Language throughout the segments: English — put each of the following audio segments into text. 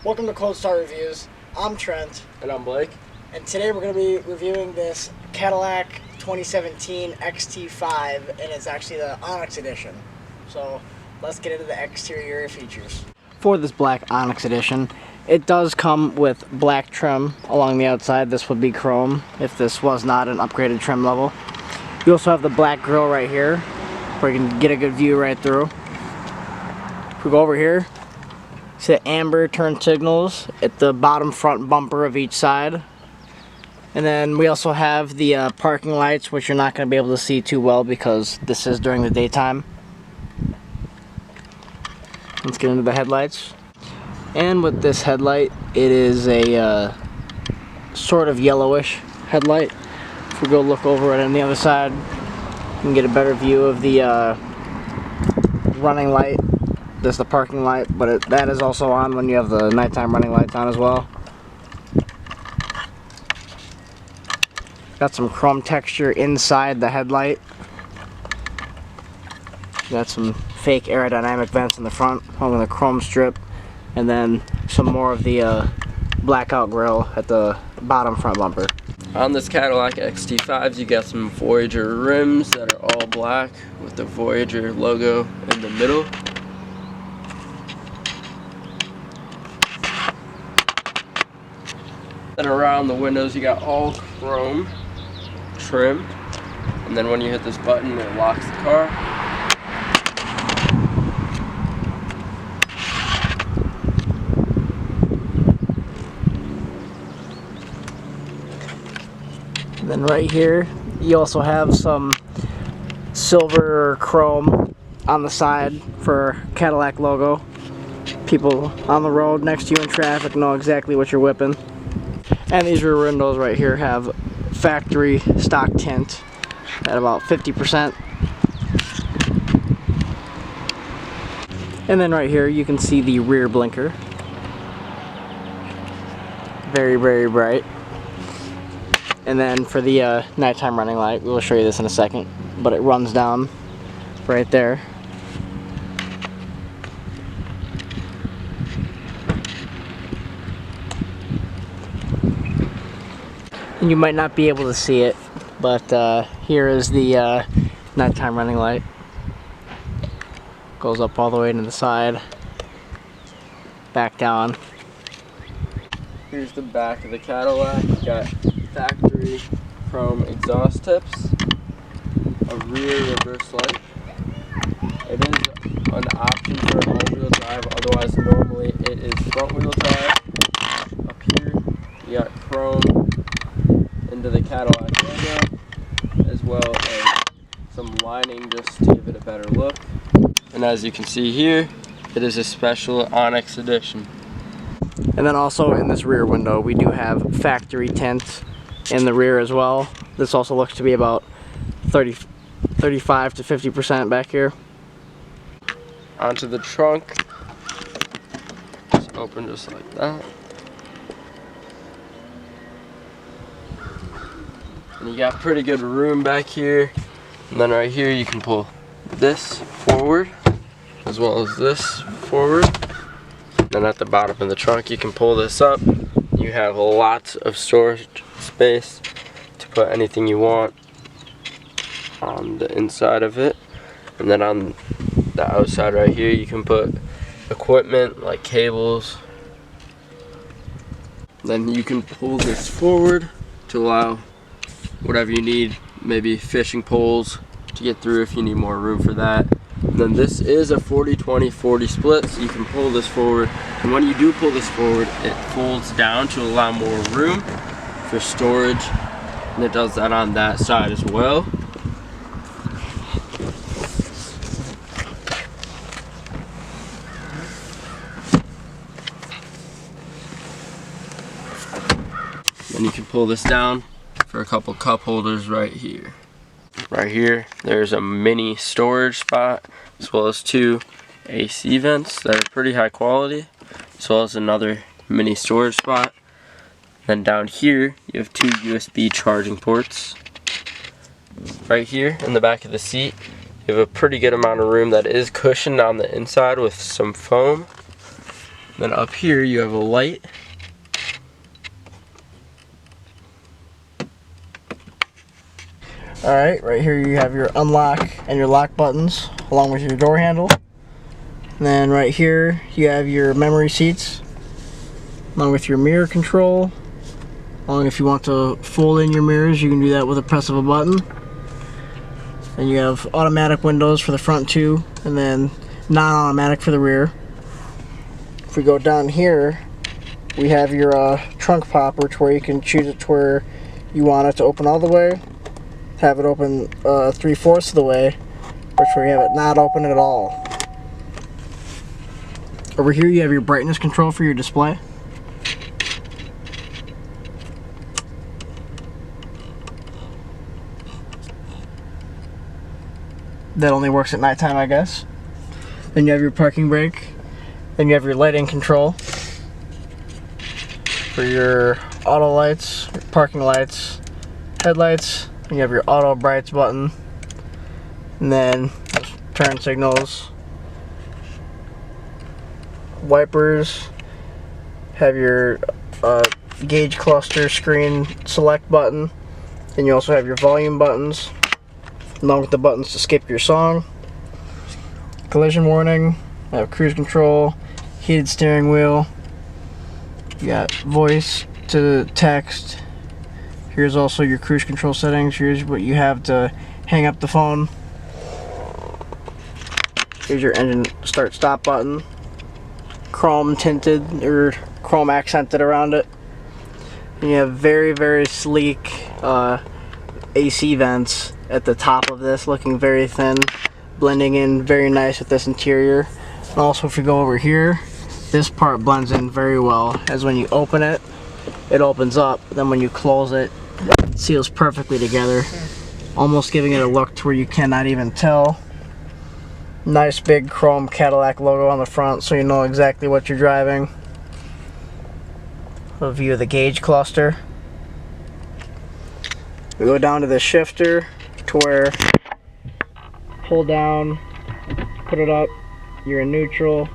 Welcome to Cold Start Reviews. I'm Trent. And I'm Blake. And today we're going to be reviewing this Cadillac 2017 XT5, and it's actually the Onyx Edition. So let's get into the exterior features. For this black Onyx Edition, it does come with black trim along the outside. This would be chrome if this was not an upgraded trim level. You also have the black grille right here, where you can get a good view right through. If we go over here, see the amber turn signals at the bottom front bumper of each side. And then we also have the parking lights, which you're not going to be able to see too well because this is during the daytime. Let's get into the headlights. And with this headlight, it is a sort of yellowish headlight. If we go look over it on the other side, you can get a better view of the running light. This is the parking light, but that is also on when you have the nighttime running lights on as well. Got some chrome texture inside the headlight. Got some fake aerodynamic vents in the front, along with a chrome strip, and then some more of the blackout grille at the bottom front bumper. On this Cadillac XT5, you got some Voyager rims that are all black with the Voyager logo in the middle. Then around the windows you got all chrome trim, and then when you hit this button it locks the car. And then right here you also have some silver chrome on the side for Cadillac logo. People on the road next to you in traffic know exactly what you're whipping. And these rear windows right here have factory stock tint at about 50%. And then right here you can see the rear blinker. Very, very bright. And then for the nighttime running light, we'll show you this in a second, but it runs down right there. And you might not be able to see it, but here is the nighttime running light. Goes up all the way to the side, back down. Here's the back of the Cadillac. You got factory chrome exhaust tips, a rear reverse light. It is an option for all-wheel drive, otherwise normally it is front-wheel drive. Up here you got chrome into the Cadillac logo, as well as some lining just to give it a better look. And as you can see here, it is a special Onyx Edition. And then also in this rear window we do have factory tint in the rear as well. This also looks to be about 35 to 50% back here. Onto the trunk. Just open just like that. And you got pretty good room back here. And then right here you can pull this forward as well as this forward. Then at the bottom of the trunk you can pull this up. You have lots of storage space to put anything you want on the inside of it. And then on the outside right here you can put equipment like cables. Then you can pull this forward to allow whatever you need, maybe fishing poles to get through if you need more room for that. And then this is a 40-20-40 split, so you can pull this forward, and when you do pull this forward it folds down to allow more room for storage, and it does that on that side as well. Then you can pull this down for a couple cup holders right here. Right here, there's a mini storage spot, as well as two AC vents that are pretty high quality, as well as another mini storage spot. Then down here, you have two USB charging ports. Right here in the back of the seat, you have a pretty good amount of room that is cushioned on the inside with some foam. Then up here you have a light. Alright, right here you have your unlock and your lock buttons along with your door handle. And then right here you have your memory seats along with your mirror control. Along if you want to fold in your mirrors, you can do that with a press of a button. And you have automatic windows for the front two, and then non-automatic for the rear. If we go down here, we have your trunk popper, to where you can choose it to where you want it to open all the way, have it open 3/4 of the way, or to where you have it not open at all. Over here you have your brightness control for your display. That only works at nighttime, I guess. Then you have your parking brake. Then you have your lighting control for your auto lights, your parking lights, headlights. And you have your auto brights button. And then turn signals, wipers. Have your gauge cluster screen select button. Then you also have your volume buttons, along with the buttons to skip your song. Collision warning, I have cruise control, heated steering wheel, you got voice to text. Here's also your cruise control settings. Here's what you have to hang up the phone. Here's your engine start stop button, chrome tinted or chrome accented around it. And you have very, very sleek AC vents at the top of this, looking very thin, blending in very nice with this interior. And also if you go over here, this part blends in very well, as when you open it, it opens up, then when you close it, it seals perfectly together, almost giving it a look to where you cannot even tell. Nice big chrome Cadillac logo on the front, so you know exactly what you're driving. A view of the gauge cluster. We go down to the shifter, to where pull down, put it up, you're in neutral,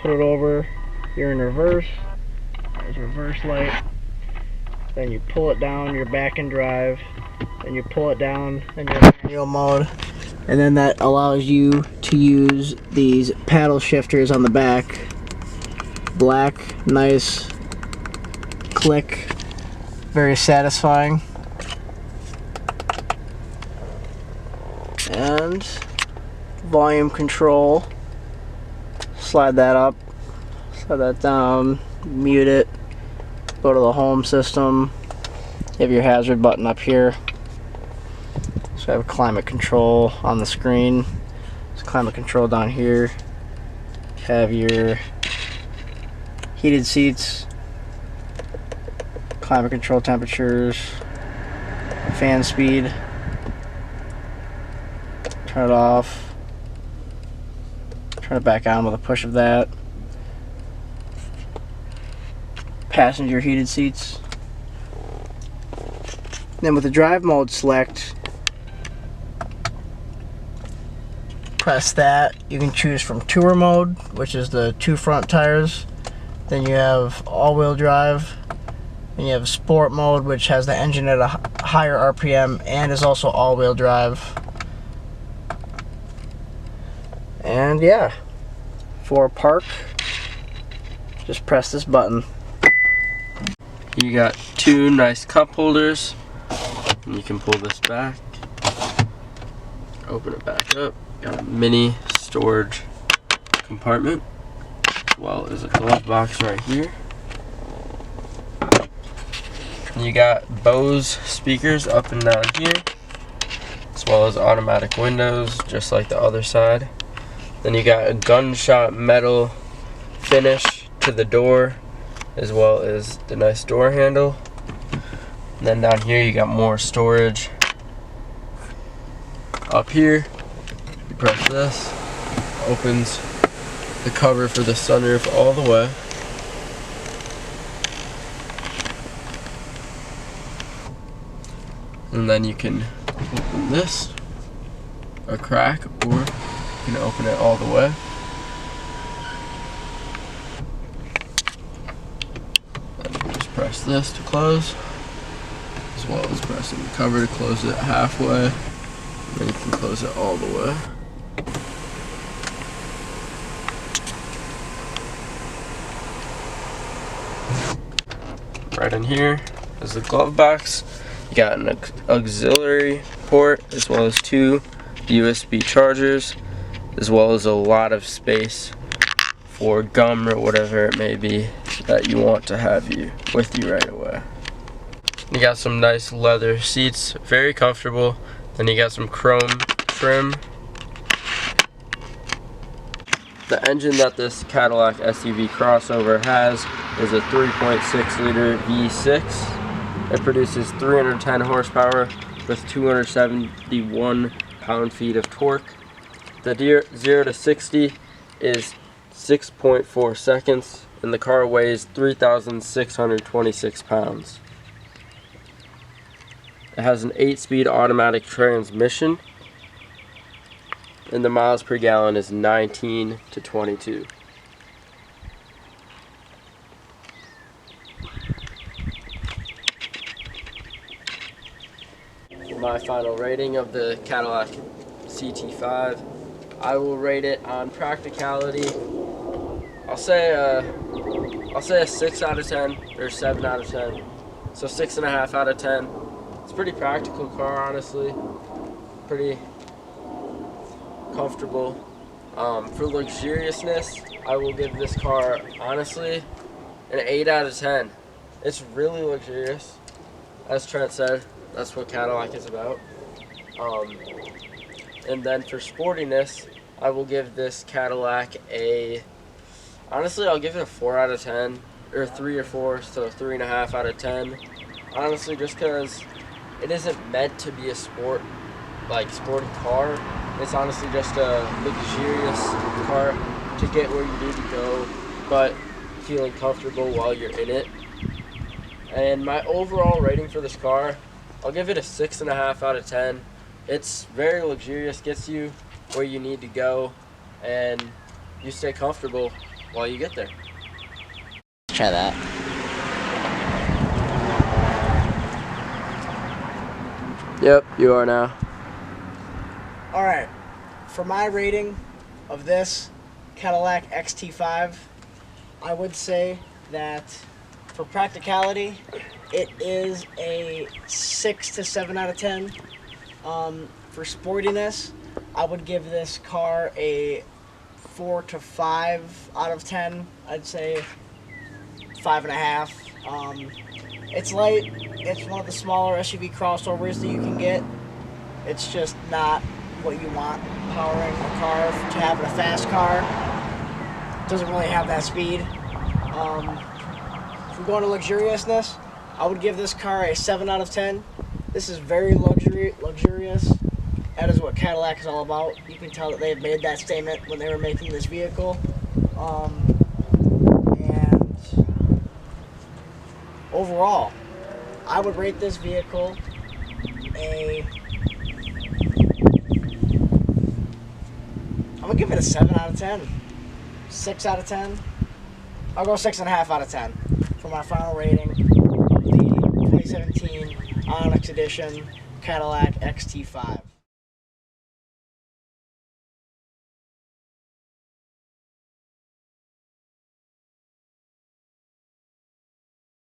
put it over, you're in reverse. There's reverse light. Then you pull it down, you're back in drive. Then you pull it down, and you're in manual mode. And then that allows you to use these paddle shifters on the back. Black, nice, click, very satisfying. And volume control, slide that up, slide that down, mute it, go to the home system. You have your hazard button up here. So I have climate control on the screen. There's climate control down here. Have your heated seats, climate control temperatures, fan speed. Turn it off. Turn it back on with a push of that. Passenger heated seats. Then with the drive mode select, press that. You can choose from tour mode, which is the 2 front tires. Then you have all-wheel drive. And you have sport mode, which has the engine at a higher RPM and is also all-wheel drive. And yeah, for park, just press this button. You got 2 nice cup holders, and you can pull this back, open it back up. Got a mini storage compartment, as well as a glove box right here. You got Bose speakers up and down here, as well as automatic windows, just like the other side. Then you got a gunshot metal finish to the door, as well as the nice door handle. And then down here you got more storage. Up here, you press this, opens the cover for the sunroof all the way. And then you can open this, a crack, or you can open it all the way. press this to close, as well as pressing the cover to close it halfway. Then you can close it all the way. Right in here is the glove box. You got an auxiliary port as well as 2 USB chargers, as well as a lot of space for gum or whatever it may be that you want to have with you right away. You got some nice leather seats, very comfortable. Then you got some chrome trim. The engine that this Cadillac SUV crossover has is a 3.6 liter V6. It produces 310 horsepower with 271 pound-feet of torque. The 0 to 60 is 6.4 seconds, and the car weighs 3,626 pounds. It has an 8-speed automatic transmission, and the miles per gallon is 19 to 22. For my final rating of the Cadillac CT5, I will rate it on practicality. I'll say a 6 out of 10 or 7 out of 10. So 6.5 out of 10. It's a pretty practical car, honestly. Pretty comfortable. For luxuriousness, I will give this car, honestly, an 8 out of 10. It's really luxurious. As Trent said, that's what Cadillac is about. And then for sportiness, I will give this Cadillac honestly, I'll give it a 4 out of 10, or 3 or 4, so 3.5 out of 10. Honestly, just because it isn't meant to be a sporty car. It's honestly just a luxurious car to get where you need to go, but feeling comfortable while you're in it. And my overall rating for this car, I'll give it a 6.5 out of 10. It's very luxurious, gets you where you need to go, and you stay comfortable while you get there. Try that. Yep, you are now. Alright, for my rating of this Cadillac XT5, I would say that for practicality, it is a 6 to 7 out of 10. For sportiness, I would give this car a 4 to 5 out of 10. I'd say 5.5. It's light. It's one of the smaller SUV crossovers that you can get. It's just not what you want powering a car to have in a fast car. It doesn't really have that speed. If we're going to luxuriousness, I would give this car a 7 out of 10. This is very luxurious. That is what Cadillac is all about. You can tell that they have made that statement when they were making this vehicle. And overall, I would rate this vehicle I'm going to give it a 7 out of 10. 6 out of 10. I'll go 6.5 out of 10 for my final rating of the 2017 Onyx Edition Cadillac XT5.